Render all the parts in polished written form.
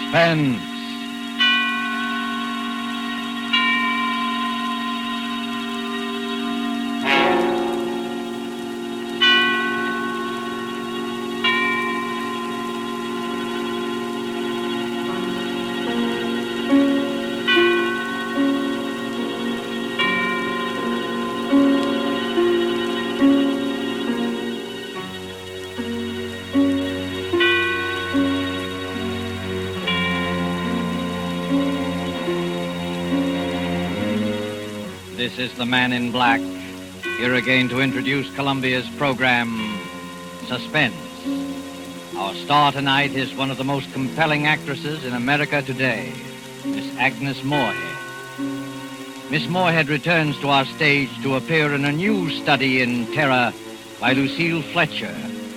Suspense. This is the Man in Black, here again to introduce Columbia's program, Suspense. Our star tonight is one of the most compelling actresses in America today, Miss Agnes Moorehead. Miss Moorehead returns to our stage to appear in a new study in terror by Lucille Fletcher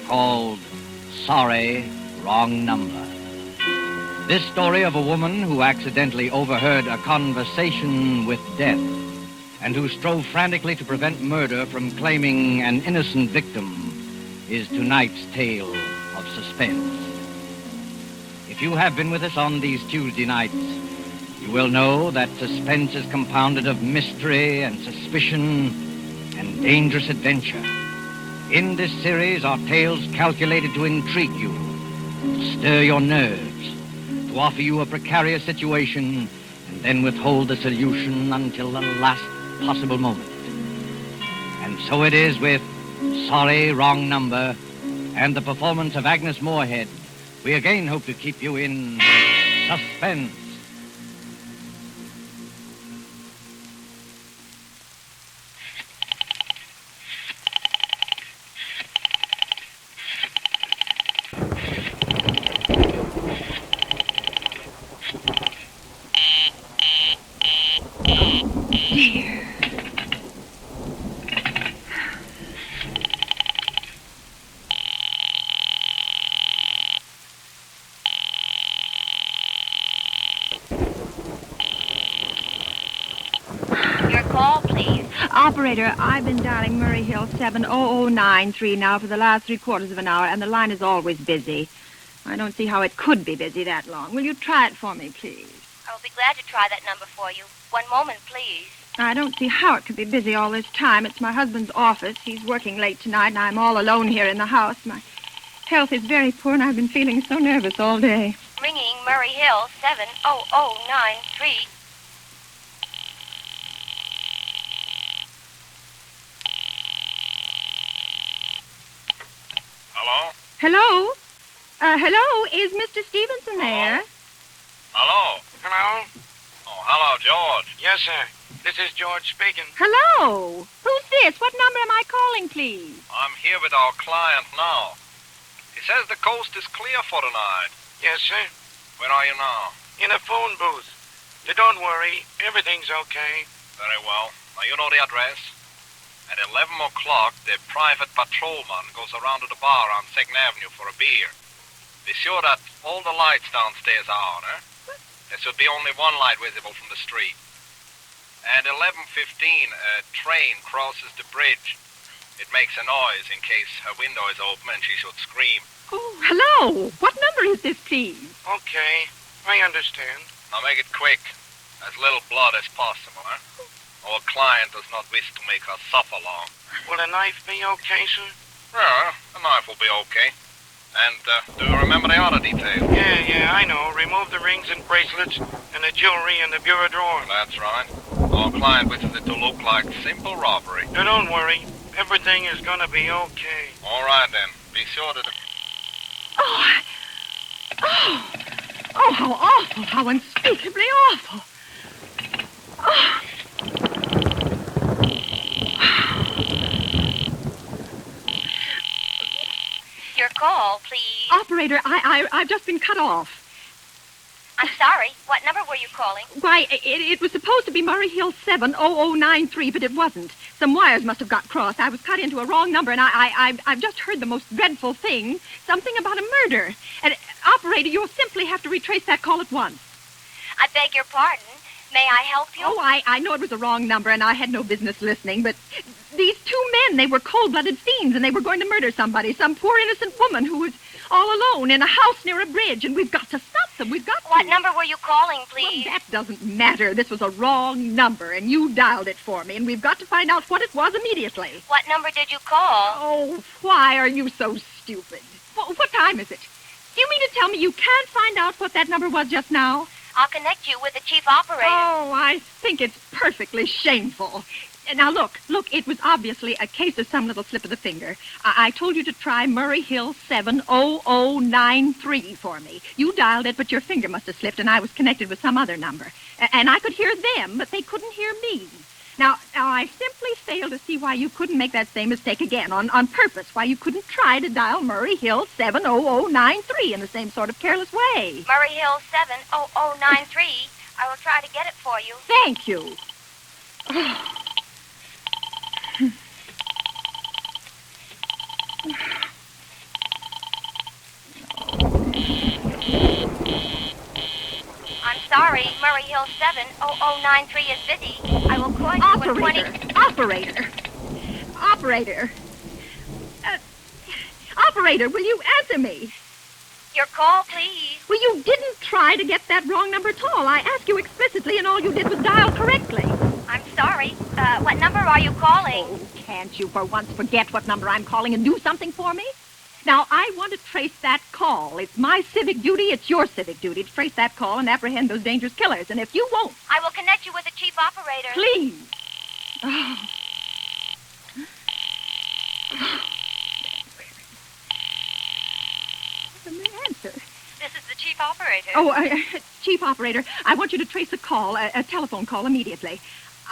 called Sorry, Wrong Number. This story of a woman who accidentally overheard a conversation with death and who strove frantically to prevent murder from claiming an innocent victim is tonight's tale of suspense. If you have been with us on these Tuesday nights, you will know that suspense is compounded of mystery and suspicion and dangerous adventure. In this series are tales calculated to intrigue you, to stir your nerves, to offer you a precarious situation and then withhold the solution until the last possible moment. And so it is with Sorry, Wrong Number and the performance of Agnes Moorehead. We again hope to keep you in suspense. Operator, I've been dialing Murray Hill 70093 now for the last 3/4 of an hour, and the line is always busy. I don't see how it could be busy that long. Will you try it for me, please? I'll be glad to try that number for you. One moment, please. I don't see how it could be busy all this time. It's my husband's office. He's working late tonight, and I'm all alone here in the house. My health is very poor, and I've been feeling so nervous all day. Ringing Murray Hill 70093. Hello? Hello? Hello? Is Mr. Stevenson there? Hello? Hello? Oh, hello, George. Yes, sir. This is George speaking. Hello? Who's this? What number am I calling, please? I'm here with our client now. He says the coast is clear for tonight. Yes, sir. Where are you now? In a phone booth. Now, don't worry. Everything's okay. Very well. Now, you know the address? At 11 o'clock, the private patrolman goes around to the bar on 2nd Avenue for a beer. Be sure that all the lights downstairs are on, eh? There should be only one light visible from the street. At 11:15, a train crosses the bridge. It makes a noise in case her window is open and she should scream. Oh, hello. What number is this, please? Okay. I understand. Now make it quick. As little blood as possible, eh? Our client does not wish to make her suffer long. Will a knife be okay, sir? Yeah, a knife will be okay. And do you remember the other detail? Yeah, I know. Remove the rings and bracelets and the jewelry in the bureau drawer. That's right. Our client wishes it to look like simple robbery. Now, don't worry. Everything is gonna be okay. All right, then. Be sure that... Oh, how awful, how unspeakably awful. Oh. Your call, please. Operator, I've just been cut off. I'm sorry. What number were you calling? Why, it was supposed to be Murray Hill 70093, but it wasn't. Some wires must have got crossed. I was cut into a wrong number, and I've just heard the most dreadful thing. Something about a murder. And, operator, you'll simply have to retrace that call at once. I beg your pardon. May I help you? Oh, I know it was a wrong number, and I had no business listening, but these two men, they were cold-blooded fiends, and they were going to murder somebody, some poor innocent woman who was all alone in a house near a bridge, and we've got to stop them. We've got to. What number were you calling, please? Well, that doesn't matter. This was a wrong number, and you dialed it for me, and we've got to find out what it was immediately. What number did you call? Oh, why are you so stupid? What time is it? Do you mean to tell me you can't find out what that number was just now? I'll connect you with the chief operator. Oh, I think it's perfectly shameful. Now, look, it was obviously a case of some little slip of the finger. I told you to try Murray Hill 70093 for me. You dialed it, but your finger must have slipped, and I was connected with some other number. And I could hear them, but they couldn't hear me. Now, I simply fail to see why you couldn't make that same mistake again, on purpose, why you couldn't try to dial Murray Hill 70093 in the same sort of careless way. Murray Hill 70093. I will try to get it for you. Thank you. I'm sorry, Murray Hill 70093 is busy. I will call you in 20... Operator, will you answer me? Your call, please. Well, you didn't try to get that wrong number at all. I asked you explicitly, and all you did was dial correctly. I'm sorry. What number are you calling? Oh, can't you for once forget what number I'm calling and do something for me? Now, I want to trace that call. It's my civic duty, it's your civic duty to trace that call and apprehend those dangerous killers. And if you won't... I will connect you with the chief operator. Please. Oh. Answer. This is the chief operator. Oh, Chief Operator, I want you to trace a call, a telephone call, immediately.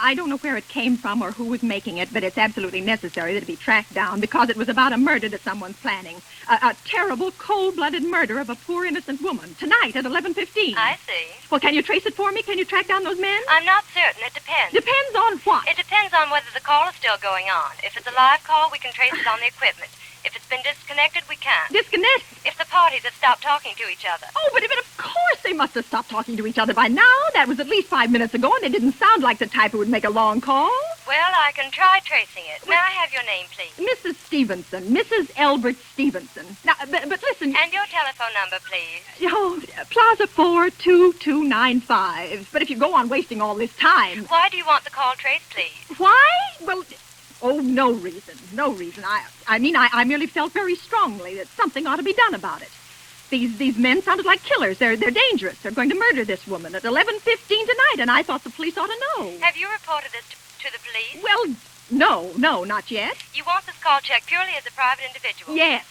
I don't know where it came from or who was making it, but it's absolutely necessary that it be tracked down because it was about a murder that someone's planning. A terrible, cold-blooded murder of a poor, innocent woman. Tonight at 11:15. I see. Well, can you trace it for me? Can you track down those men? I'm not certain. It depends. Depends on what? It depends on whether the call is still going on. If it's a live call, we can trace it on the equipment. If it's been disconnected, we can't. Disconnect? If the parties have stopped talking to each other. Oh, but of course they must have stopped talking to each other by now. That was at least 5 minutes ago, and they didn't sound like the type who would make a long call. Well, I can try tracing it. May I have your name, please? Mrs. Stevenson. Mrs. Elbert Stevenson. Now, but listen... And your telephone number, please. Oh, Plaza 42295. But if you go on wasting all this time... Why do you want the call traced, please? Why? Well... Oh, no reason. No reason. I merely felt very strongly that something ought to be done about it. These men sounded like killers. They're dangerous. They're going to murder this woman at 11:15 tonight, and I thought the police ought to know. Have you reported this to the police? Well, no, not yet. You want this call checked purely as a private individual? Yes,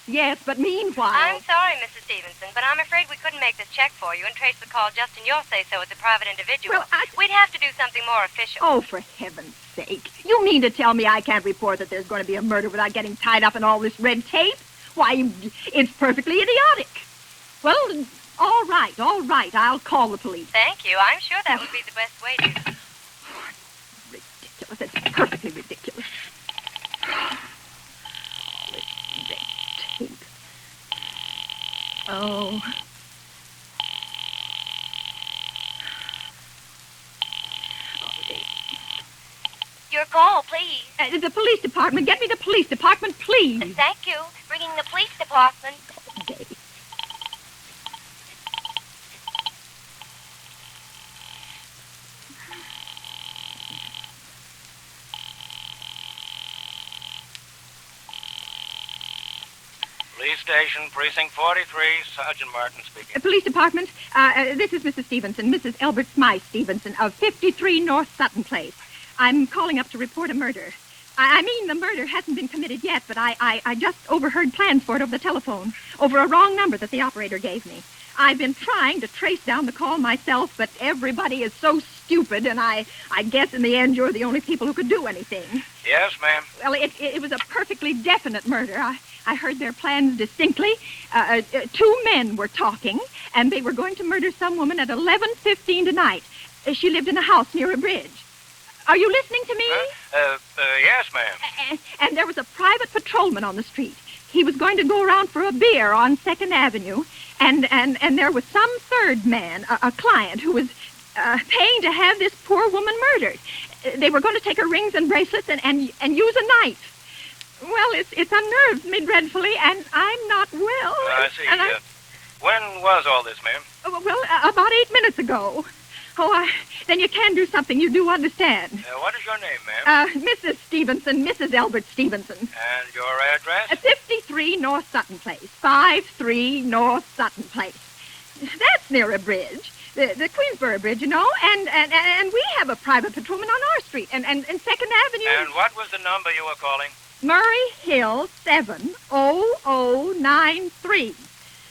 but meanwhile... I'm sorry, Mrs. Stevenson, but I'm afraid we couldn't make this check for you and trace the call just in your say-so as a private individual. Well, We'd have to do something more official. Oh, for heaven's sake. You mean to tell me I can't report that there's going to be a murder without getting tied up in all this red tape? Why, it's perfectly idiotic. Well, all right. I'll call the police. Thank you. I'm sure that would be the best way to... Ridiculous. It's perfectly ridiculous. This red tape. Oh. Your call, please. The police department. Get me the police department, please. Thank you. Bringing the police department. Okay. Police station, precinct 43, Sergeant Martin speaking. Police department. This is Mrs. Stevenson, Mrs. Elbert Smythe Stevenson of 53 North Sutton Place. I'm calling up to report a murder. I mean, the murder hasn't been committed yet, but I just overheard plans for it over the telephone, over a wrong number that the operator gave me. I've been trying to trace down the call myself, but everybody is so stupid, and I guess in the end you're the only people who could do anything. Yes, ma'am. Well, it was a perfectly definite murder. I heard their plans distinctly. 2 men were talking, and they were going to murder some woman at 11:15 tonight. She lived in a house near a bridge. Are you listening to me? Yes, ma'am. And there was a private patrolman on the street. He was going to go around for a beer on 2nd Avenue, and there was some third man, a client, who was paying to have this poor woman murdered. They were going to take her rings and bracelets and use a knife. Well, it's unnerved me dreadfully, and I'm not well. I see. When was all this, ma'am? Well, about 8 minutes ago. Oh, then you can do something. You do understand. What is your name, ma'am? Mrs. Stevenson, Mrs. Albert Stevenson. And your address? 53 North Sutton Place. 53 North Sutton Place. That's near a bridge. The Queensboro Bridge, you know, and we have a private patrolman on our street, and 2nd Avenue... And what was the number you were calling? Murray Hill 70093.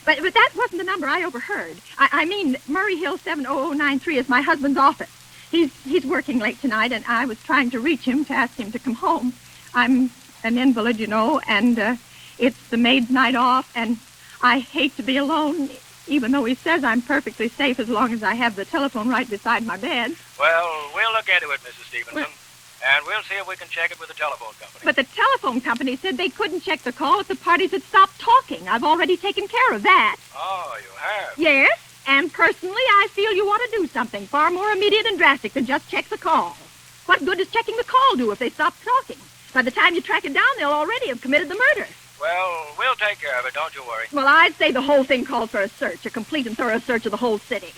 But that wasn't the number I overheard. I mean, Murray Hill 70093 is my husband's office. He's working late tonight, and I was trying to reach him to ask him to come home. I'm an invalid, you know, and it's the maid's night off, and I hate to be alone, even though he says I'm perfectly safe as long as I have the telephone right beside my bed. Well, we'll look into it, Mrs. Stevenson. And we'll see if we can check it with the telephone company. But the telephone company said they couldn't check the call if the parties had stopped talking. I've already taken care of that. Oh, you have? Yes, and personally, I feel you ought to do something far more immediate and drastic than just check the call. What good does checking the call do if they stop talking? By the time you track it down, they'll already have committed the murder. Well, we'll take care of it, don't you worry. Well, I'd say the whole thing calls for a search, a complete and thorough search of the whole city.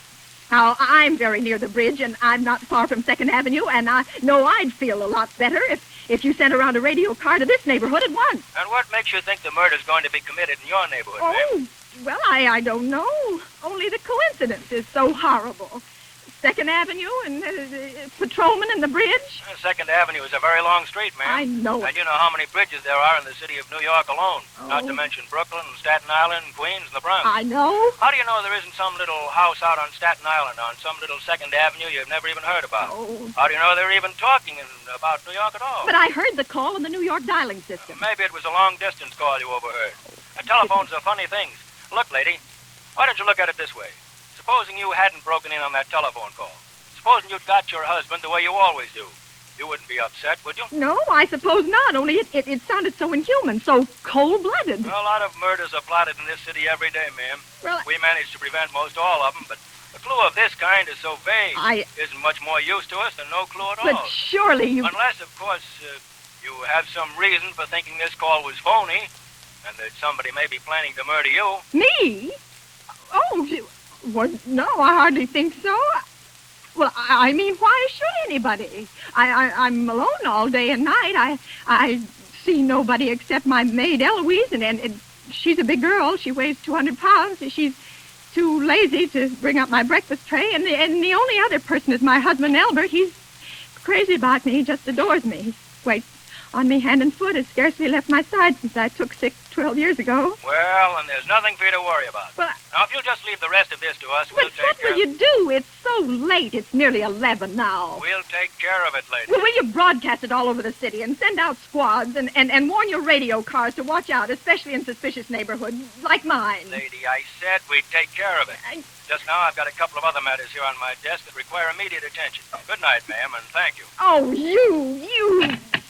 Now, I'm very near the bridge, and I'm not far from 2nd Avenue, and I know I'd feel a lot better if you sent around a radio car to this neighborhood at once. And what makes you think the murder's going to be committed in your neighborhood, ma'am? Well, I don't know. Only the coincidence is so horrible. 2nd Avenue and patrolman and the bridge. 2nd Avenue is a very long street, ma'am. I know it. And you know how many bridges there are in the city of New York alone. Oh. Not to mention Brooklyn, Staten Island, Queens, and the Bronx. I know. How do you know there isn't some little house out on Staten Island, on some little 2nd Avenue you've never even heard about? Oh. How do you know they're even talking about New York at all? But I heard the call in the New York dialing system. Maybe it was a long-distance call you overheard. Telephones are funny things. Look, lady, why don't you look at it this way? Supposing you hadn't broken in on that telephone call. Supposing you'd got your husband the way you always do. You wouldn't be upset, would you? No, I suppose not, only it sounded so inhuman, so cold-blooded. Well, a lot of murders are plotted in this city every day, ma'am. Well, we managed to prevent most all of them, but a clue of this kind is so vague. Isn't much more use to us than no clue at all. But surely you... Unless, of course, you have some reason for thinking this call was phony, and that somebody may be planning to murder you. Me? Oh, well, no, I hardly think so. Well, I mean, why should anybody? I'm alone all day and night. I see nobody except my maid, Eloise, and she's a big girl. She weighs 200 pounds. She's too lazy to bring up my breakfast tray. And the only other person is my husband, Albert. He's crazy about me. He just adores me. He waits on me hand and foot. Has scarcely left my side since I took sick 12 years ago. Well, and there's nothing for you to worry about. Well, now, if you'll just leave the rest of this to us, we'll but take what care will you do? It's so late. It's nearly 11 now. We'll take care of it, lady. Well, will you broadcast it all over the city and send out squads and warn your radio cars to watch out, especially in suspicious neighborhoods like mine? Lady, I said we'd take care of it. Just now, I've got a couple of other matters here on my desk that require immediate attention. Good night, ma'am, and thank you. Oh, you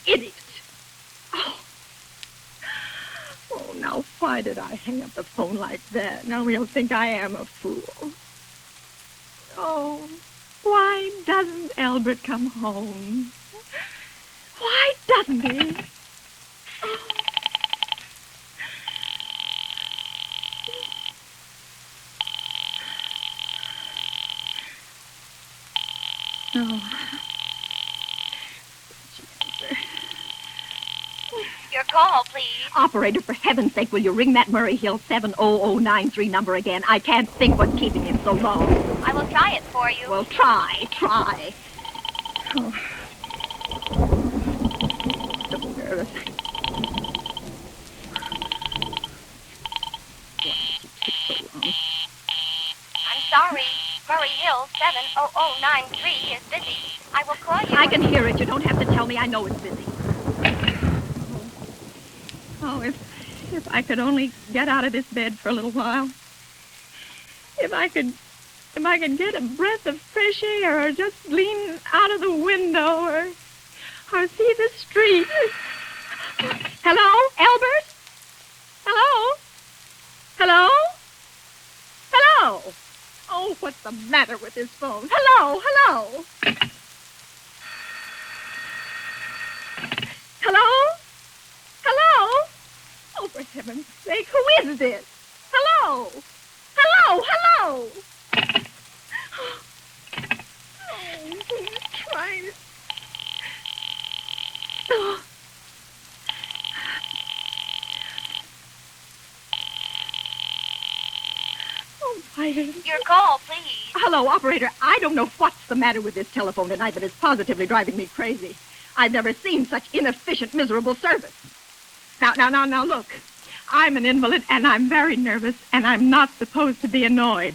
idiot. Oh, now why did I hang up the phone like that? Now he'll think I am a fool. Oh, why doesn't Albert come home? Why doesn't he? Oh. Your call, please. Operator, for heaven's sake, will you ring that Murray Hill 70093 number again? I can't think what's keeping him so long. I will try it for you. Well, try. Oh. So nervous. I'm sorry. Murray Hill 70093 is busy. I will call you. I can hear it. You don't have to tell me. I know it's busy. Oh, if I could only get out of this bed for a little while. If I could get a breath of fresh air, or just lean out of the window, or see the street. Hello, Albert? Hello? Oh, what's the matter with this phone? Hello? Hello? Oh, for heaven's sake, who is this? Hello? Your call, please. Hello, operator. I don't know what's the matter with this telephone tonight, but it's positively driving me crazy. I've never seen such inefficient, miserable service. Now, look. I'm an invalid, and I'm very nervous, and I'm not supposed to be annoyed.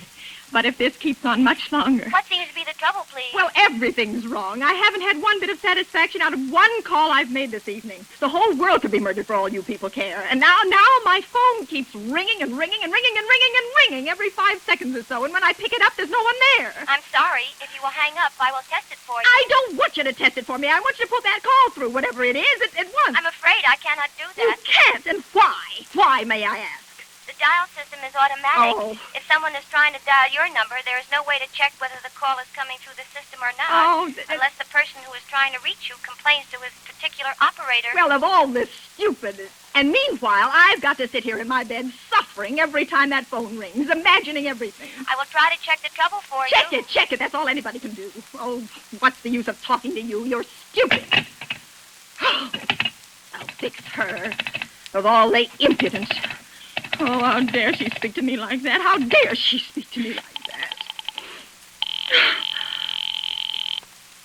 But if this keeps on much longer... What seems to be the trouble, please? Well, everything's wrong. I haven't had one bit of satisfaction out of one call I've made this evening. The whole world could be murdered for all you people care. And now my phone keeps ringing and ringing and ringing and ringing and ringing every 5 seconds or so. And when I pick it up, there's no one there. I'm sorry. If you will hang up, I will test it for you. I don't want you to test it for me. I want you to put that call through, whatever it is, at once. I'm afraid I cannot do You that. can't, and why? Why, may I ask? The dial system is automatic. Oh. If someone is trying to dial your number, there is no way to check whether the call is coming through the system or not. Unless the person who is trying to reach you complains to his particular operator. Well, of all this stupid... And meanwhile, I've got to sit here in my bed suffering every time that phone rings, imagining everything. I will try to check the trouble for you. Check it. That's all anybody can do. Oh, what's the use of talking to you? You're stupid. I'll fix her. Of all the impudence. Oh, how dare she speak to me like that? How dare she speak to me like that?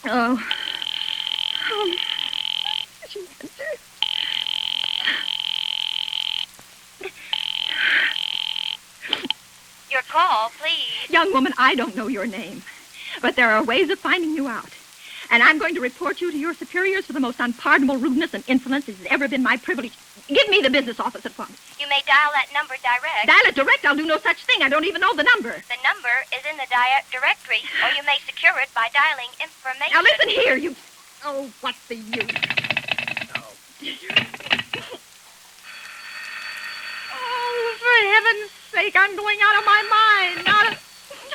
Oh. She answered. Your call, please. Young woman, I don't know your name, but there are ways of finding you out. And I'm going to report you to your superiors for the most unpardonable rudeness and insolence it has ever been my privilege. Give me the business office at once. You may dial that number direct. Dial it direct? I'll do no such thing. I don't even know the number. The number is in the directory, or you may secure it by dialing information. Now listen here, you... Oh, what's the use? Oh, dear. Oh, for heaven's sake, I'm going out of my mind.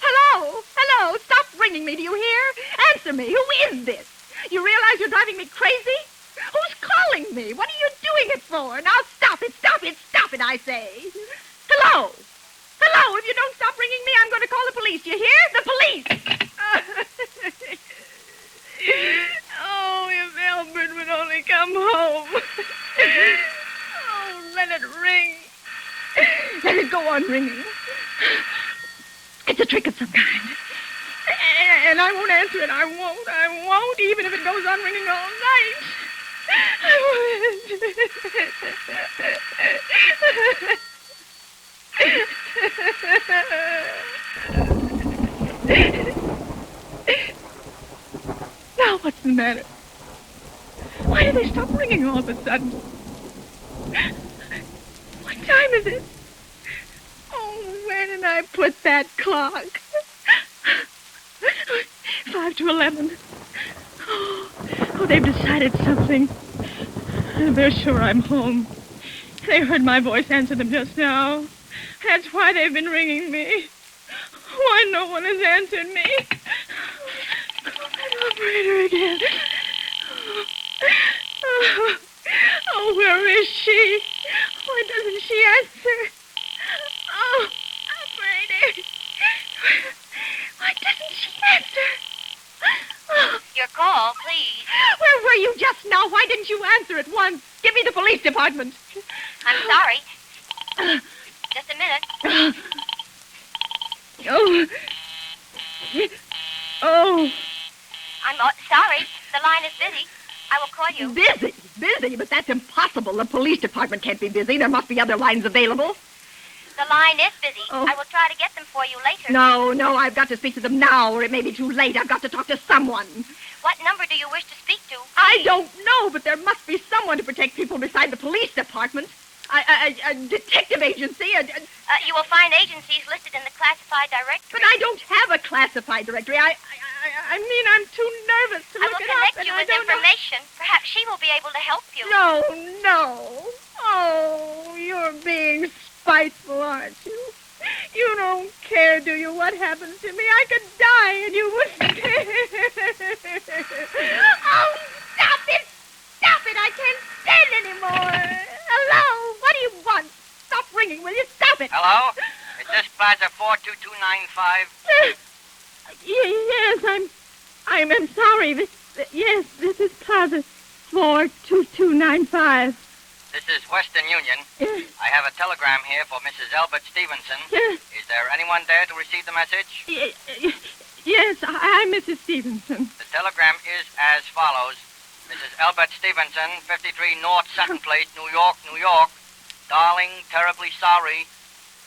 Hello, stop ringing me, do you hear? Answer me, who is this? You realize you're driving me crazy? Who's calling me? What are you doing it for? Now stop it, I say. Hello, if you don't stop ringing me, I'm going to call the police, you hear? The police! Oh, if Albert would only come home. Oh, let it ring. Let it go on ringing. It's a trick of some kind. And I won't answer it. I won't, even if it goes on ringing all night. I won't answer it. Now what's the matter? Why did they stop ringing all of a sudden? What time is it? Oh, where did I put that clock? 5 to 11. Oh, they've decided something. They're sure I'm home. They heard my voice answer them just now. That's why they've been ringing me. Why no one has answered me. Operator again. Oh, where is she? Why doesn't she answer? Oh, operator. Why doesn't she answer? Oh. Your call, please. Where were you just now? Why didn't you answer at once? Give me the police department. I'm sorry. Just a minute. Oh. I'm sorry. The line is busy. I will call you. Busy? But that's impossible. The police department can't be busy. There must be other lines available. The line is busy. Oh. I will try to get them for you later. No, I've got to speak to them now, or it may be too late. I've got to talk to someone. What number do you wish to speak to? I don't know, but there must be someone to protect people beside the police department. A detective agency. You will find agencies listed in the classified directory. But I don't have a classified directory. I mean, I'm too nervous to I look will it up. connect you with information. Perhaps she will be able to help you. No. Oh, you're being spiteful, aren't you? You don't care, do you, what happens to me? I could die and you wouldn't care. Oh, stop it! I can't stand anymore. Hello? What do you want? Stop ringing, will you? Stop it. Hello? Is this Plaza 42295? Yes, I'm sorry. Yes, this is Plaza 42295. This is Western Union. Yes. I have a telegram here for Mrs. Albert Stevenson. Yes. Is there anyone there to receive the message? Yes, I'm Mrs. Stevenson. The telegram is as follows. Mrs. Albert Stevenson, 53 North Sutton Place, New York, New York. Darling, terribly sorry.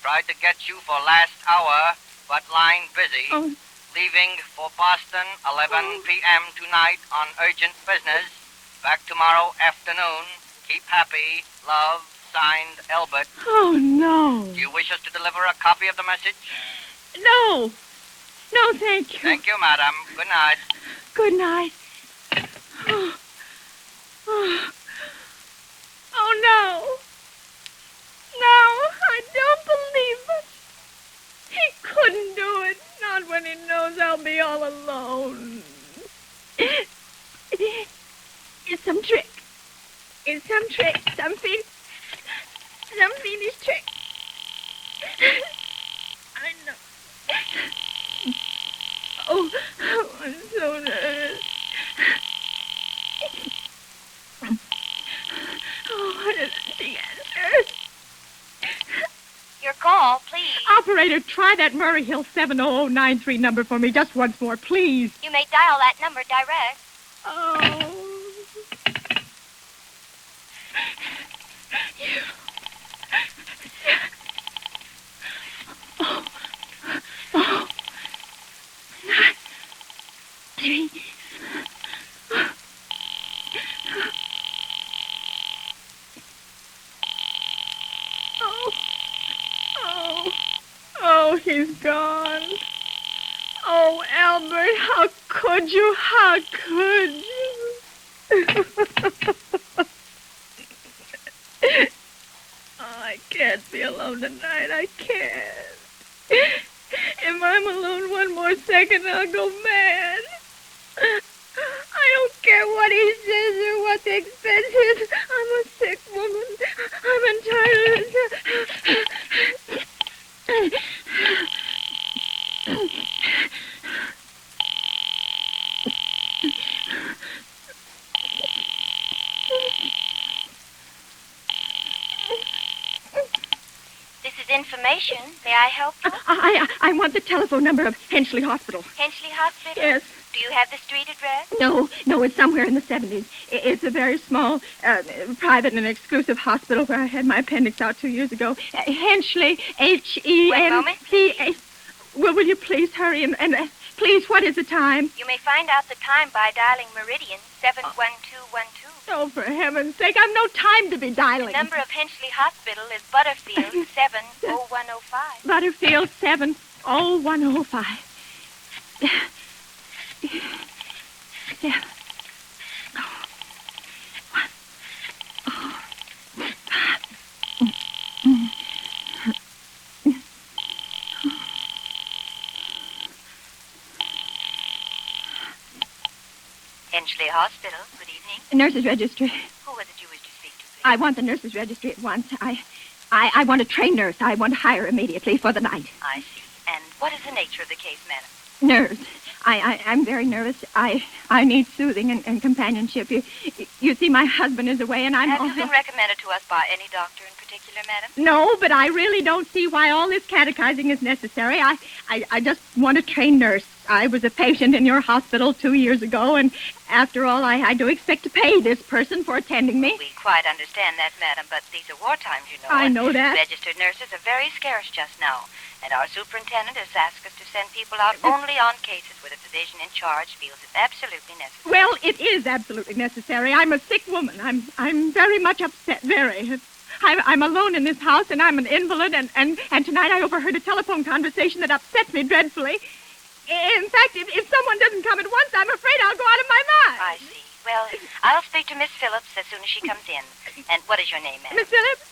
Tried to get you for last hour, but line busy. Oh. Leaving for Boston, 11 p.m. tonight on urgent business. Back tomorrow afternoon. Keep happy. Love, signed, Albert. Oh, no. Do you wish us to deliver a copy of the message? No. No, thank you. Thank you, madam. Good night. Good night. Oh, no. No, I don't believe it. He couldn't do it. Not when he knows I'll be all alone. It's some trick. It's some trick. Some fiendish trick. I know. Oh, I'm so nervous. Oh, what is the answer? Your call, please. Operator, try that Murray Hill 70093 number for me just once more, please. You may dial that number direct. Oh. Oh. 9, 3. Oh, he's gone. Oh, Albert, how could you? How could you? Oh, I can't be alone tonight. I can't. If I'm alone one more second, I'll go mad. I don't care what he says or what the expense is. I'm a sick woman. I'm entitled. This is information. May I help you? I want the telephone number of Henchley Hospital. Henchley Hospital? Yes. Do you have the street address? No, it's somewhere in the 70s. It's a very small, private and exclusive hospital where I had my appendix out 2 years ago. Henchley, H-E-N-C-A. Wait a moment. Well, will you please hurry and please, what is the time? You may find out the time by dialing Meridian 71212. Oh, for heaven's sake, I've no time to be dialing. The number of Henchley Hospital is Butterfield 70105. Butterfield 70105. 7. Henchley Hospital. Good evening. Nurse's registry. Who was it you wished to speak to, please? I want the nurse's registry at once. I want a trained nurse. I want to hire immediately for the night. I see. And what is the nature of the case, madam? Nerves. I'm very nervous. I need soothing and companionship. You see, my husband is away, and I'm Have also... you been recommended to us by any doctor in particular, madam? No, but I really don't see why all this catechizing is necessary. I just want a trained nurse. I was a patient in your hospital 2 years ago, and after all, I do expect to pay this person for attending me. We quite understand that, madam, but these are war times, you know. I know that. Registered nurses are very scarce just now, and our superintendent has asked us to send people out only on cases where the physician in charge feels it's absolutely necessary. Well, it is absolutely necessary. I'm a sick woman. I'm very much upset, very. I'm alone in this house, and I'm an invalid, and tonight I overheard a telephone conversation that upsets me dreadfully. In fact, if someone doesn't come at once, I'm afraid I'll go out of my mind. I see. Well, I'll speak to Miss Phillips as soon as she comes in. And what is your name, ma'am? Miss Phillips?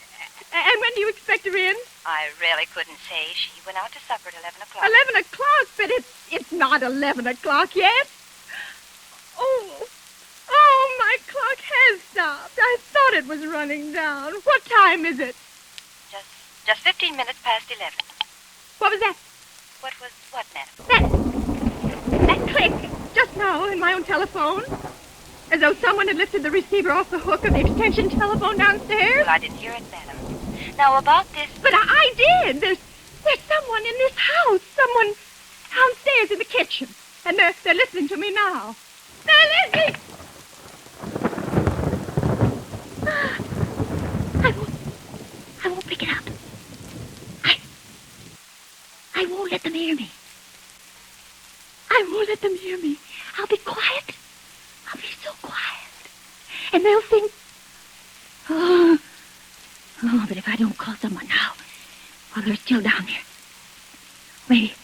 And when do you expect her in? I really couldn't say. She went out to supper at 11 o'clock. 11 o'clock? But it's not 11 o'clock yet. Oh, my clock has stopped. I thought it was running down. What time is it? Just 15 minutes past 11. What was that? What, madam? That click just now in my own telephone. as though someone had lifted the receiver off the hook of the extension telephone downstairs. Well, I didn't hear it, madam. Now, about this... But I did. There's someone in this house. Someone downstairs in the kitchen. And they're listening to me now. They're listening! I won't pick it up. I won't let them hear me. I won't let them hear me. I'll be quiet. I'll be so quiet. And they'll think... Oh, but if I don't call someone now, while they're still down there, maybe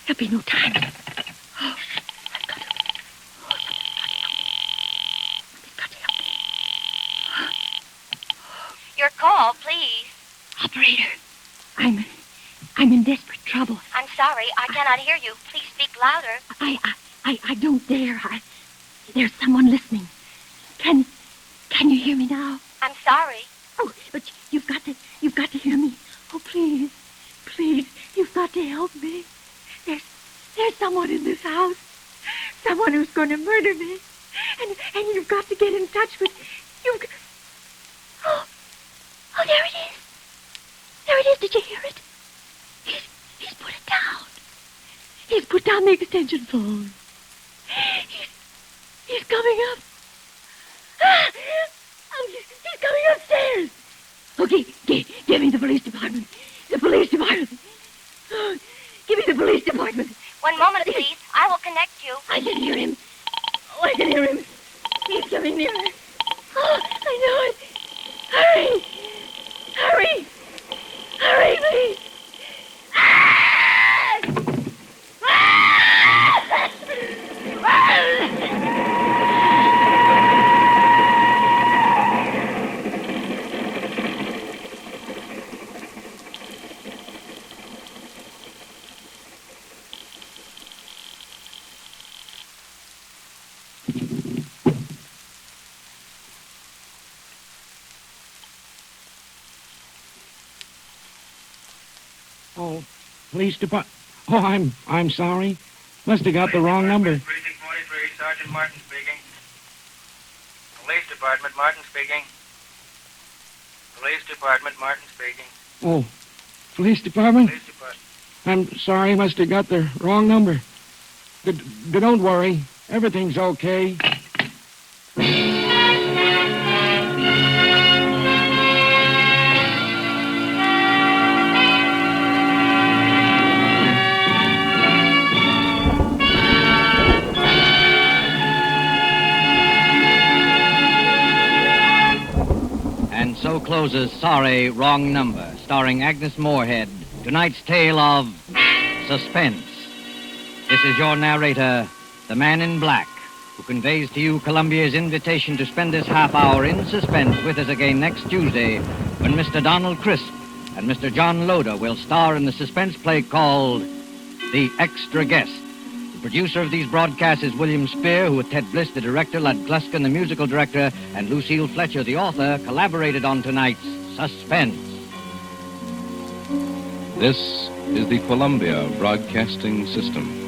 there'll be no time. Oh, I've got to help me. Your call, please. Operator, I'm in desperate trouble. I'm sorry, I cannot hear you. Please speak louder. I don't dare. There's someone listening. Can you hear me now? I'm sorry. Oh, but you've got to hear me. Oh, please, you've got to help me. There's someone in this house. Someone who's going to murder me. And you've got to get in touch with... Oh, there it is. There it is. Did you hear it? He's put it down. He's put down the extension phone. He's coming up. Oh, he's coming upstairs. Okay, give me the police department. The police department. Oh, give me the police department. One moment, please. I will connect you. I can hear him. Oh, I can hear him. He's coming nearer. Oh, I know it. Hurry! Hurry! Hurry, please! Oh, police department. Oh, I'm sorry. Must have got the wrong number. Precinct 43, Sergeant Martin speaking. Police Department, Martin speaking. Police Department, Martin speaking. Oh, police department? Police Department. I'm sorry. Must have got the wrong number. Don't worry. Everything's okay. And so closes Sorry, Wrong Number, starring Agnes Moorehead, tonight's tale of Suspense. This is your narrator, the man in black, who conveys to you Columbia's invitation to spend this half hour in suspense with us again next Tuesday, when Mr. Donald Crisp and Mr. John Loder will star in the suspense play called The Extra Guest. The producer of these broadcasts is William Spear, who with Ted Bliss, the director, Lud Gluskin, the musical director, and Lucille Fletcher, the author, collaborated on tonight's Suspense. This is the Columbia Broadcasting System.